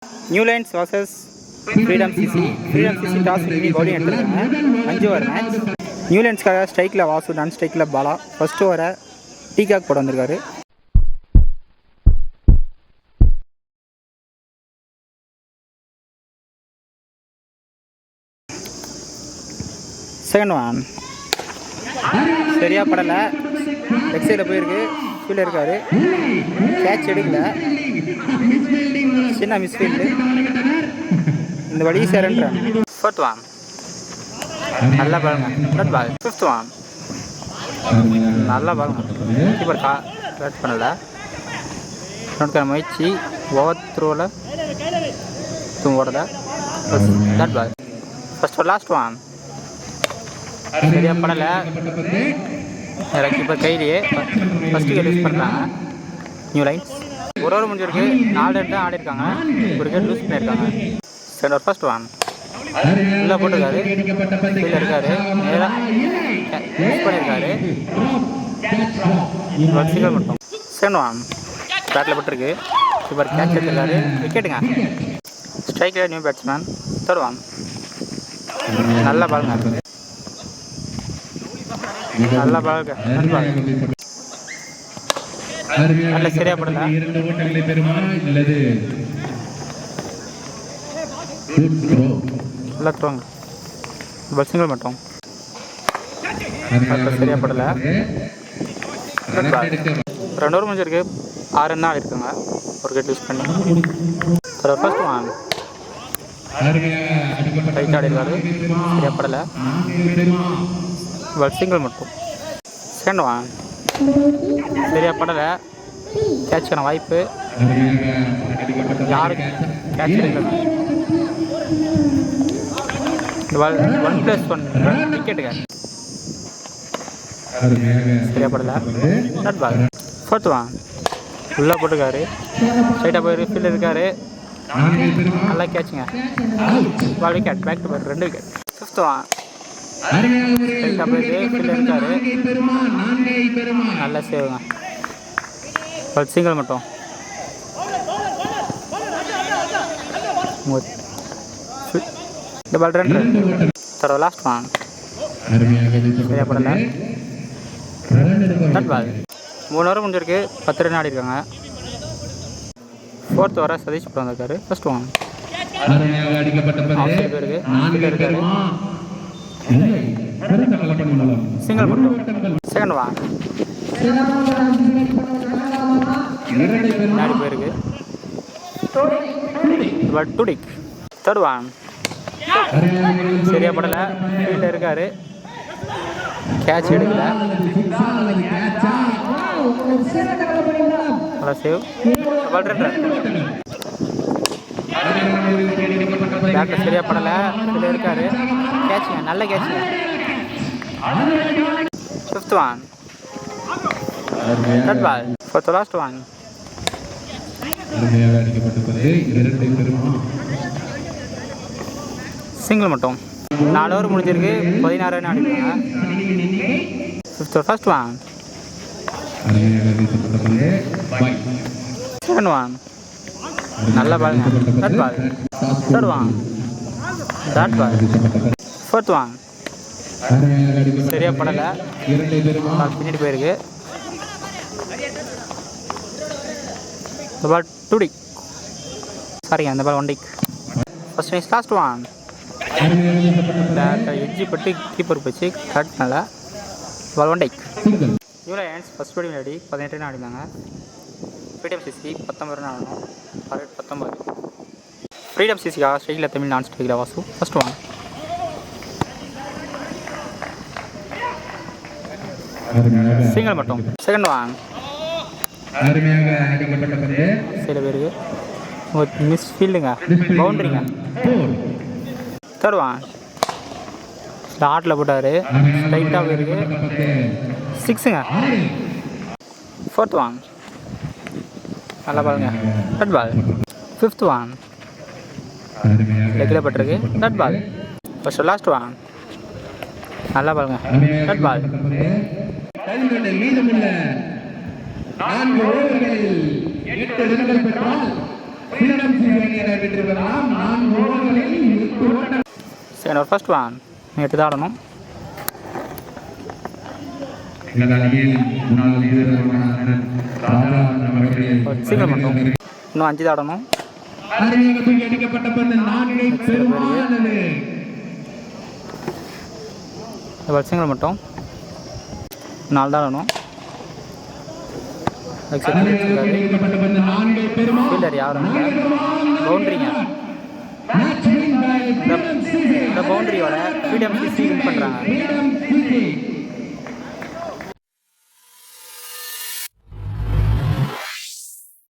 New lines vs freedom CC. Freedom CC toss win bowling எடுத்துருக்காங்க. 5 over match. New லைன்ஸ்க்காக ஸ்ட்ரைக்கில் வாசு, நான் ஸ்ட்ரைக்கில் Bala. First ஓவரை டீகாக் போட வந்திருக்காரு. செகண்ட் ஒன் சரியாக படலை, லெக் சைடில் போயிருக்கு, ஃபீல்டில் இருக்காரு, கேட்ச் எடுக்கல, சின்ன மிஸ்ஃபீல்டு, இந்த வழி சேரன்ற. ஃபோர்த் ஒன் நல்லா பாருங்க, டாட் பால். ஃபிஃப்த் ஒன் நல்லா பாருங்க, கீப்பர் கட் பண்ணலை, நோட்கான முயற்சி, ஓவர் த்ரோவில் ஓடலை, டாட் பால். ஃபர்ஸ்ட் ஒரு லாஸ்ட் ஒன் சரியாக படலை, கீப்பர் கையிலேயே ஃபஸ்ட்டு கேட் யூஸ் பண்ணுறாங்க நியூ லைன்ஸ். ஒரு ஓவர் முடிஞ்சிருக்கு, 4 ரன் தான் ஆடிருக்காங்க, ஒரு கேட் லூஸ் பண்ணியிருக்காங்க. செகண்ட் ஓவர் ஃபர்ஸ்ட் ஒன் உள்ளே போட்டிருக்காரு, கீழே இருக்காரு, நேராக யூஸ் பண்ணியிருக்காரு, சிங்கிள் மட்டும். செகண்ட் ஒன் பேட்டில் போட்டிருக்கு, கீப்பர் கேட்ச் எடுத்துருக்காரு, விக்கெட்டுங்க. ஸ்ட்ரைக்கில் நியூ பேட்ஸ்மேன். தேர்ட் ஒன் நல்லா பாருங்க, நல்லா பாருங்க, நல்ல சரியா படல, நல்லா த்ரோங்க, பல் சிங்கிள் மட்டும், சரியா படல. 2 ஓவர் முடிஞ்சிருக்கு, 6 ரன் தான் ஆடிருக்காங்க, ஒரு கேட் யூஸ் பண்ணி. ஃபர்ஸ்ட் ஒன் ரைட் ஆடிருக்காரு, சரியா படலை, சிங்கிள் மட்டும். செகண்ட் ஒன் சரியா படலை, கேட்சுக்கான வாய்ப்பு, யாரு கேட்ச் எடுக்கணும், இந்த பால் 1+1 விக்கெட்டுங்க, சரியா படலை, டாட் பால். ஃபோர்த் ஒன் உள்ளே போட்டுருக்காரு, ஸ்ட்ரைட்டாக போய் ஃபீல்டில் இருக்காரு, நல்லா கேட்சுங்க, ball wicket, back to back 2 wicket. Fifth one இருக்காரு, நல்லா சேவுங்க, சிங்கிள் மட்டும். இந்த பால் 2 ரன். தர லாஸ்ட் ஒன் சரியா படல, டாட் பால். 3 ஓவர் முடிஞ்சிருக்கு, 10 ரன் ஆடிருக்காங்க. ஃபோர்த் ஓவரை சதீஷ் போட வந்திருக்காரு. ஃபர்ஸ்ட் ஒன் பேருக்கு இருக்காரு, சிங்கிள் மட்டும். செகண்ட் ஒன் முன்னாடி போயிருக்கு, டுடிக். தேர்ட் ஒன் சரியா படலை, ஃபீல்டில் இருக்காரு, கேட்ச் எடுக்கல, நல்லா சேவ், பால் 2 ரன். பேட்டில் சரியா படலை, ஃபீல்டில் இருக்காரு, கேட்சுங்க, நல்ல கேட்சுங்க. Fifth one dot ball. Fourth last one single மட்டும். 4 ஓவர் முடிஞ்சிருக்கு, 16 ரன் ஆடிருக்காங்க. Fifth first one second one நல்ல பாலுங்க, dot ball. Third one dot ball. Fourth one சரியா படலை, பின்னாடி போயிருக்கு, இந்த பால் டுடிக், சாரிங்க அந்த ball 1 tick. First innings last one edge பட்டு கீப்பர் போச்சு, கட் நல்லா, ball 1 tick. New lines first batting விளையாடி 18 ரன் ஆடினாங்க. ஃப்ரீடம் சிசி 19 ரன் ஆடணும், 19. ஃப்ரீடம் சிசிக்காக ஸ்ட்ரைக்கில் தமிழ், நான் ஸ்ட்ரைக்கில் வாசு. ஃபர்ஸ்ட் ஒன் சிங்கிள் மட்டும். செகண்ட் ஒன் சில பேருக்கு மிஸ் ஃபீல்டுங்க, பவுண்டரிங்க. தேர்ட் ஒன் ஸ்லாட்டில் போட்டார், ஸ்ட்ரைட்டாக போயிருக்கு, 6ங்க. ஃபோர்த் ஒன் நல்லா பாருங்க, டாட் பால். ஃபிஃப்த் ஒன் லெக்கில் பட்டிருக்கு, dot ball. First last one நல்லா பாருங்க, டாட் பால். மீதமுள்ள 4 ஓவர்களில் 8 ரன்கள் பெற்றால் சரி ஒரு ஃபர்ஸ்ட் ஒன் 8 தான் ஆடணும். சிங்கிள் மட்டும் இன்னும் 5 தான் ஆடணும். சிங்கிள் மட்டும் 4 தான் ஆடணும். ஃபீல்டர் யாரும் பவுண்டரிங்க. இந்த பவுண்டரியோட ஃப்ரீடம் வின் பண்ணுறாங்க.